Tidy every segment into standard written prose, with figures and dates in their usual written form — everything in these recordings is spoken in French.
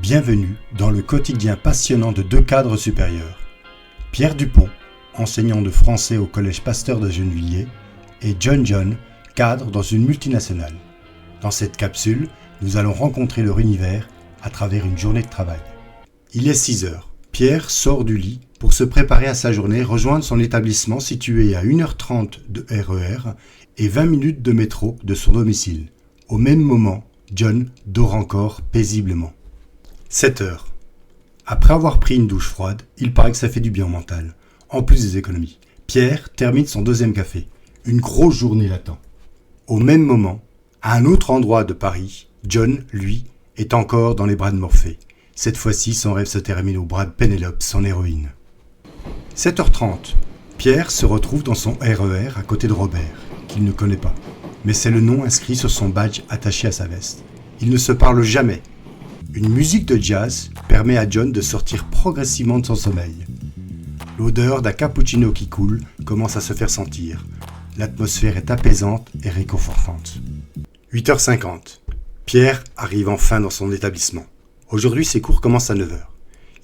Bienvenue dans le quotidien passionnant de deux cadres supérieurs. Pierre Dupont, enseignant de français au Collège Pasteur de Gennevilliers, et John, cadre dans une multinationale. Dans cette capsule, nous allons rencontrer leur univers à travers une journée de travail. Il est 6 heures. Pierre sort du lit pour se préparer à sa journée, rejoindre son établissement situé à 1h30 de RER et 20 minutes de métro de son domicile. Au même moment, John dort encore paisiblement. 7 heures. Après avoir pris une douche froide, il paraît que ça fait du bien au mental, en plus des économies. Pierre termine son deuxième café. Une grosse journée l'attend. Au même moment, à un autre endroit de Paris, John, lui, est encore dans les bras de Morphée. Cette fois-ci, son rêve se termine au bras de Pénélope, son héroïne. 7h30. Pierre se retrouve dans son RER à côté de Robert, qu'il ne connaît pas. Mais c'est le nom inscrit sur son badge attaché à sa veste. Ils ne se parlent jamais. Une musique de jazz permet à John de sortir progressivement de son sommeil. L'odeur d'un cappuccino qui coule commence à se faire sentir. L'atmosphère est apaisante et réconfortante. 8h50. Pierre arrive enfin dans son établissement. Aujourd'hui, ses cours commencent à 9h.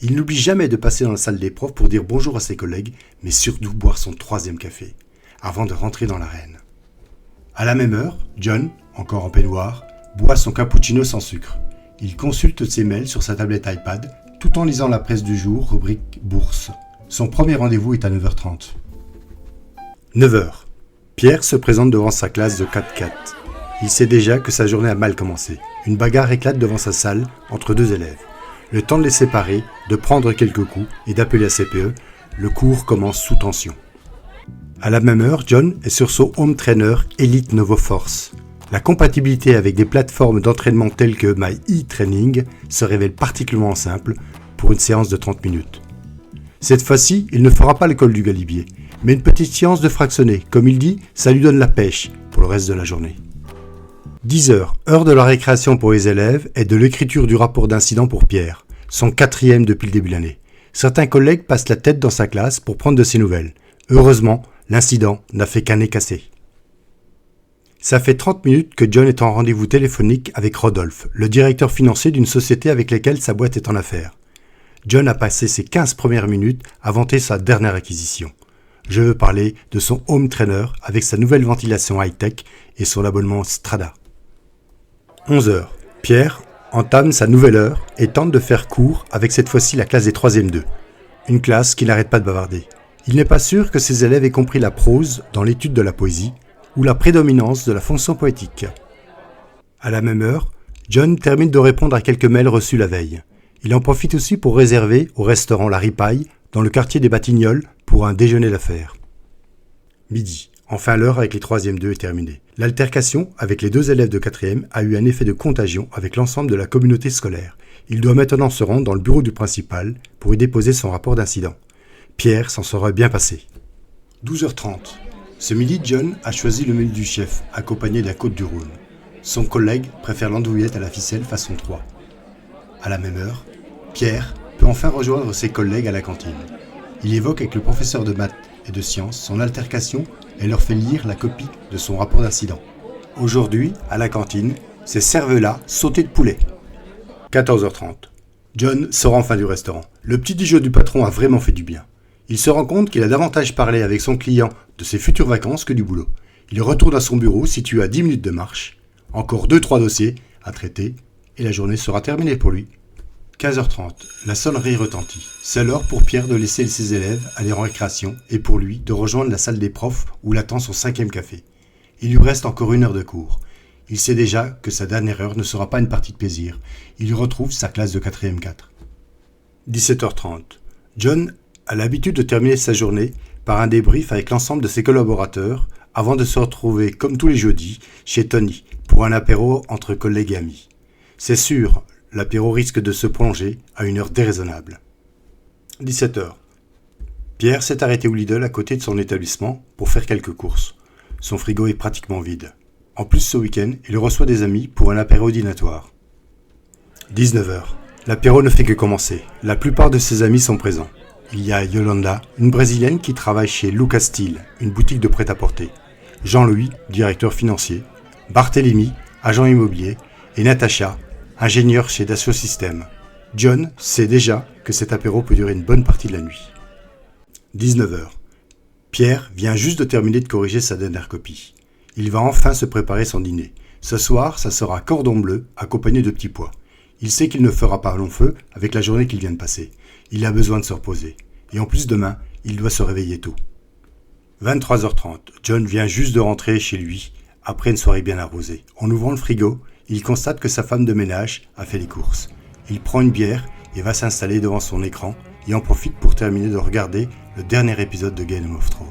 Il n'oublie jamais de passer dans la salle des profs pour dire bonjour à ses collègues, mais surtout boire son 3e café, avant de rentrer dans l'arène. À la même heure, John, encore en peignoir, boit son cappuccino sans sucre. Il consulte ses mails sur sa tablette iPad, tout en lisant la presse du jour, rubrique Bourse. Son premier rendez-vous est à 9h30. 9h. Pierre se présente devant sa classe de 4-4. Il sait déjà que sa journée a mal commencé. Une bagarre éclate devant sa salle entre deux élèves. Le temps de les séparer, de prendre quelques coups et d'appeler la CPE, le cours commence sous tension. À la même heure, John est sur son home trainer Elite Novo Force. La compatibilité avec des plateformes d'entraînement telles que My e-Training se révèle particulièrement simple pour une séance de 30 minutes. Cette fois-ci, il ne fera pas le col du Galibier, mais une petite séance de fractionné. Comme il dit, ça lui donne la pêche pour le reste de la journée. 10h, heure de la récréation pour les élèves et de l'écriture du rapport d'incident pour Pierre, son 4e depuis le début de l'année. Certains collègues passent la tête dans sa classe pour prendre de ses nouvelles. Heureusement, l'incident n'a fait qu'un nez cassé. Ça fait 30 minutes que John est en rendez-vous téléphonique avec Rodolphe, le directeur financier d'une société avec laquelle sa boîte est en affaires. John a passé ses 15 premières minutes à vanter sa dernière acquisition. Je veux parler de son home trainer avec sa nouvelle ventilation high-tech et son abonnement Strada. 11h. Pierre entame sa nouvelle heure et tente de faire court avec cette fois-ci la classe des 3e 2. Une classe qui n'arrête pas de bavarder. Il n'est pas sûr que ses élèves aient compris la prose dans l'étude de la poésie ou la prédominance de la fonction poétique. À la même heure, John termine de répondre à quelques mails reçus la veille. Il en profite aussi pour réserver au restaurant La Ripaille, dans le quartier des Batignolles, pour un déjeuner d'affaires. Midi. Enfin, l'heure avec les 3e 2 est terminée. L'altercation avec les 2 élèves de 4e a eu un effet de contagion avec l'ensemble de la communauté scolaire. Il doit maintenant se rendre dans le bureau du principal pour y déposer son rapport d'incident. Pierre s'en serait bien passé. 12h30. Ce midi, John a choisi le menu du chef, accompagné d'un côte du Rhône. Son collègue préfère l'andouillette à la ficelle façon 3. À la même heure, Pierre peut enfin rejoindre ses collègues à la cantine. Il évoque avec le professeur de maths et de sciences son altercation et leur fait lire la copie de son rapport d'incident. Aujourd'hui, à la cantine, c'est cervelas sauté de poulet. 14h30. John sort enfin du restaurant. Le petit déjeuner du patron a vraiment fait du bien. Il se rend compte qu'il a davantage parlé avec son client de ses futures vacances que du boulot. Il retourne à son bureau situé à 10 minutes de marche. Encore 2-3 dossiers à traiter et la journée sera terminée pour lui. 15h30, la sonnerie retentit. C'est l'heure pour Pierre de laisser ses élèves aller en récréation et pour lui de rejoindre la salle des profs où l'attend son 5e café. Il lui reste encore 1 heure de cours. Il sait déjà que sa dernière heure ne sera pas une partie de plaisir. Il y retrouve sa classe de 4e 4. 17h30. John a l'habitude de terminer sa journée par un débrief avec l'ensemble de ses collaborateurs avant de se retrouver, comme tous les jeudis, chez Tony pour un apéro entre collègues et amis. C'est sûr, l'apéro risque de se prolonger à une heure déraisonnable. 17h. Pierre s'est arrêté au Lidl à côté de son établissement pour faire quelques courses. Son frigo est pratiquement vide. En plus, ce week-end, il reçoit des amis pour un apéro dînatoire. 19h. L'apéro ne fait que commencer. La plupart de ses amis sont présents. Il y a Yolanda, une Brésilienne qui travaille chez Lucas Steel, une boutique de prêt-à-porter. Jean-Louis, directeur financier. Barthélemy, agent immobilier. Et Natacha, ingénieur chez Dassault Systèmes. John sait déjà que cet apéro peut durer une bonne partie de la nuit. 19h. Pierre vient juste de terminer de corriger sa dernière copie. Il va enfin se préparer son dîner. Ce soir, ça sera cordon bleu, accompagné de petits pois. Il sait qu'il ne fera pas long feu avec la journée qu'il vient de passer. Il a besoin de se reposer. Et en plus demain, il doit se réveiller tôt. 23h30. John vient juste de rentrer chez lui, après une soirée bien arrosée. En ouvrant le frigo, il constate que sa femme de ménage a fait les courses. Il prend une bière et va s'installer devant son écran et en profite pour terminer de regarder le dernier épisode de Game of Thrones.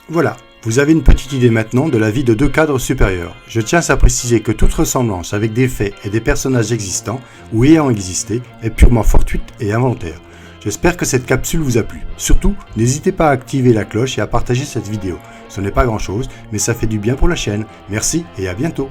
Voilà, vous avez une petite idée maintenant de la vie de deux cadres supérieurs. Je tiens à préciser que toute ressemblance avec des faits et des personnages existants ou ayant existé est purement fortuite et involontaire. J'espère que cette capsule vous a plu. Surtout, n'hésitez pas à activer la cloche et à partager cette vidéo. Ce n'est pas grand chose, mais ça fait du bien pour la chaîne. Merci et à bientôt.